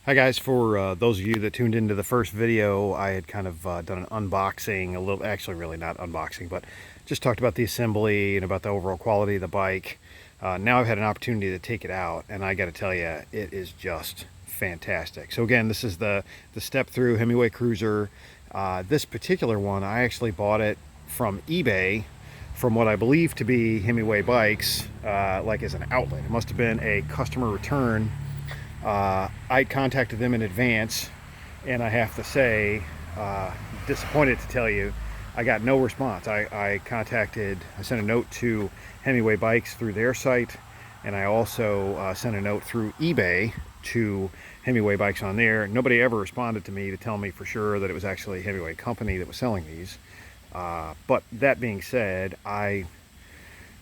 Hi guys, for those of you that tuned into the first video, I had kind of done an unboxing, actually really not unboxing, but just talked about the assembly and about the overall quality of the bike. Now I've had an opportunity to take it out, and I got to tell you, it is just fantastic. So again, this is the step through Himiway Cruiser. This particular one, I actually bought it from eBay from what I believe to be Himiway Bikes, like as an outlet. It must have been a customer return. I contacted them in advance, and I have to say, disappointed to tell you, I got no response. I sent a note to Himiway Bikes through their site, and I also sent a note through eBay to Himiway Bikes on there. Nobody ever responded to me to tell me for sure that it was actually a Himiway company that was selling these. But that being said, I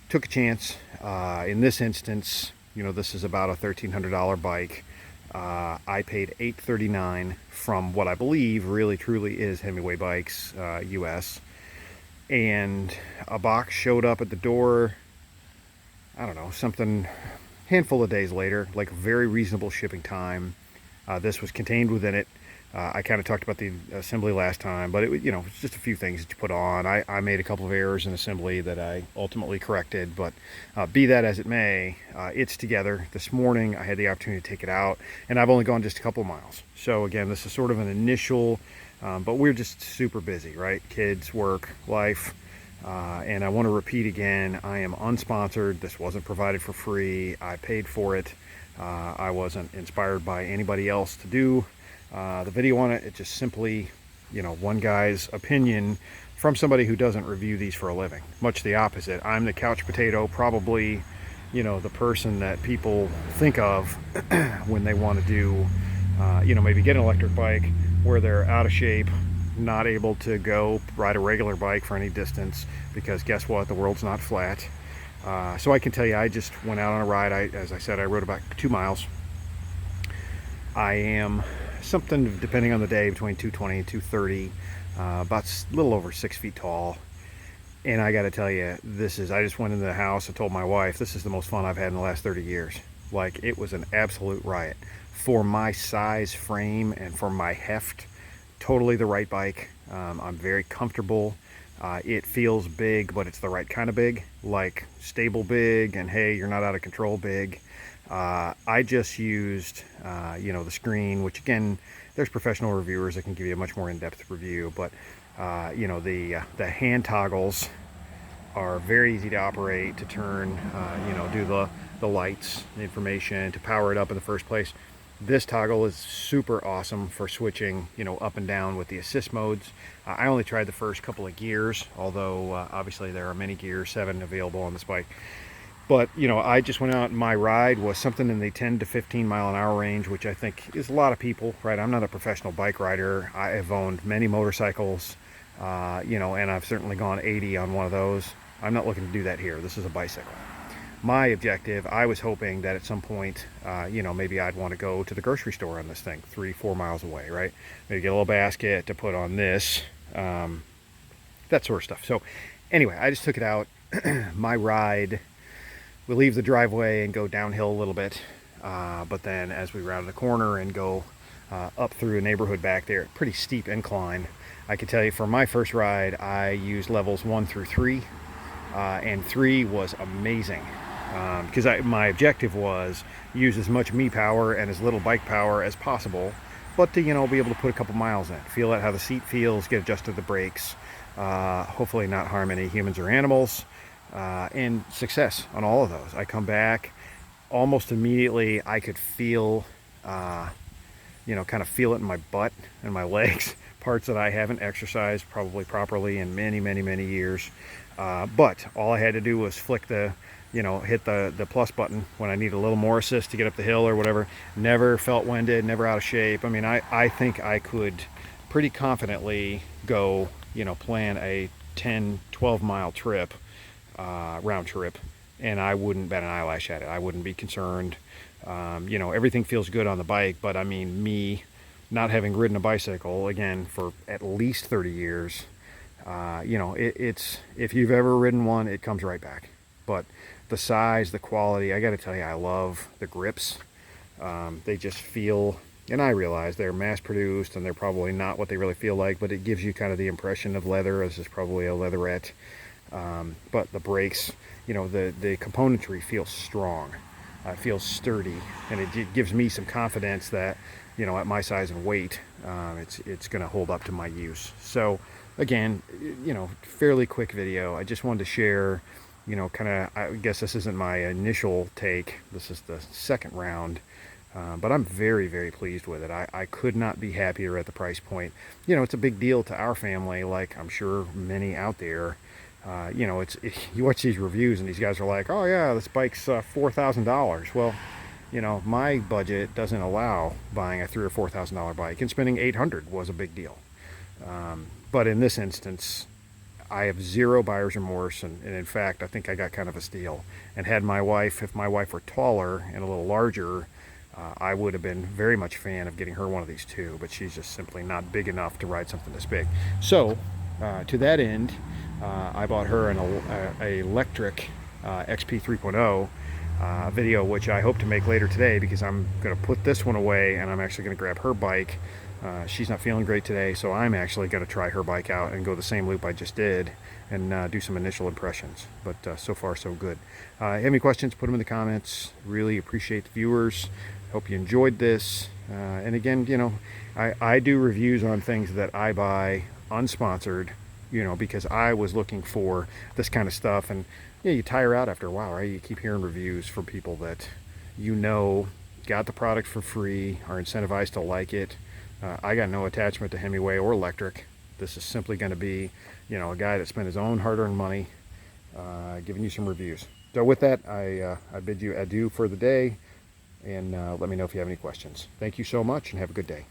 took a chance. In this instance, you know, this is about a $1,300 bike. I paid $839 from what I believe really truly is Himiway Bikes US, and a box showed up at the door, I don't know, something handful of days later, like a very reasonable shipping time. This was contained within it. I kind of talked about the assembly last time, but it, you know, it's just a few things that you put on. I made a couple of errors in assembly that I ultimately corrected, but be that as it may, it's together. This morning I had the opportunity to take it out, and I've only gone just a couple of miles. So again, this is sort of an initial, but we're just super busy, right? Kids, work, life. And I want to repeat again, I am unsponsored. This wasn't provided for free. I paid for it. I wasn't inspired by anybody else to do the video on it. It just simply, you know, one guy's opinion from somebody who doesn't review these for a living. Much the opposite. I'm the couch potato, probably, you know, the person that people think of when they want to do, you know, maybe get an electric bike where they're out of shape, not able to go ride a regular bike for any distance, because guess what? The world's not flat. So I can tell you, I just went out on a ride. As I said, I rode about 2 miles. I am something, depending on the day, between 220 and 230, about a little over 6 feet tall. And I got to tell you, I just went into the house and told my wife, this is the most fun I've had in the last 30 years. Like, it was an absolute riot. For my size frame and for my heft, totally the right bike. I'm very comfortable. It feels big, but it's the right kind of big, like stable big, and hey, you're not out of control big. I just used, you know, the screen, which again, there's professional reviewers that can give you a much more in-depth review, but you know, the hand toggles are very easy to operate, to turn, you know, do the lights, the information, to power it up in the first place. This toggle is super awesome for switching, you know, up and down with the assist modes. I only tried the first couple of gears, although obviously there are many gears, 7 available on this bike. But, you know, I just went out, and my ride was something in the 10 to 15 mile an hour range, which I think is a lot of people, right? I'm not a professional bike rider. I have owned many motorcycles, you know, and I've certainly gone 80 on one of those. I'm not looking to do that here. This is a bicycle. My objective, I was hoping that at some point, you know, maybe I'd want to go to the grocery store on this thing, 3-4 miles away, right? Maybe get a little basket to put on this, that sort of stuff. So anyway, I just took it out. My ride, we leave the driveway and go downhill a little bit, but then as we round the corner and go up through a neighborhood back there, pretty steep incline. I can tell you, for my first ride, I used levels 1 through 3, and 3 was amazing, because my objective was use as much me power and as little bike power as possible, but to, you know, be able to put a couple miles in, feel out how the seat feels, get adjusted to the brakes, hopefully not harm any humans or animals. And success on all of those. I come back almost immediately. I could feel, you know, kind of feel it in my butt and my legs, parts that I haven't exercised probably properly in many, many, many years. But all I had to do was flick you know, hit the plus button when I need a little more assist to get up the hill or whatever. Never felt winded, never out of shape. I mean, I think I could pretty confidently go, you know, plan a 10-12 mile trip, round trip, and I wouldn't bat an eyelash at it. I wouldn't be concerned. You know, everything feels good on the bike, but I mean, me not having ridden a bicycle again for at least 30 years, you know, it's, if you've ever ridden one, it comes right back. But the size, the quality, I got to tell you, I love the grips. They just feel And I realize they're mass produced and they're probably not what they really feel like, but it gives you kind of the impression of leather. This is probably a leatherette. But the brakes, you know, the componentry feels strong. It feels sturdy, and it gives me some confidence that, you know, at my size and weight, it's going to hold up to my use. So again, you know, fairly quick video. I just wanted to share, you know, kind of, I guess this isn't my initial take. This is the second round. But I'm very, very pleased with it. I could not be happier at the price point. You know, it's a big deal to our family, like I'm sure many out there. You know, you watch these reviews and these guys are like, oh yeah, this bike's $4,000. Well, you know, my budget doesn't allow buying a $3,000 or $4,000 bike, and spending $800 was a big deal. But in this instance, I have zero buyer's remorse, and in fact, I think I got kind of a steal. And had my wife, if my wife were taller and a little larger, I would have been very much a fan of getting her one of these too, but she's just simply not big enough to ride something this big. So, to that end, I bought her an electric XP 3.0 video, which I hope to make later today, because I'm going to put this one away and I'm actually going to grab her bike. She's not feeling great today, so I'm actually going to try her bike out and go the same loop I just did and do some initial impressions. But so far, so good. Have any questions, put them in the comments. Really appreciate the viewers. Hope you enjoyed this. And again, you know, I do reviews on things that I buy unsponsored, you know, because I was looking for this kind of stuff. And yeah, you tire out after a while, right? You keep hearing reviews from people that, you know, got the product for free, are incentivized to like it. I got no attachment to Himiway or electric. This is simply going to be, you know, a guy that spent his own hard-earned money giving you some reviews. So with that, I bid you adieu for the day, and let me know if you have any questions. Thank you so much, and have a good day.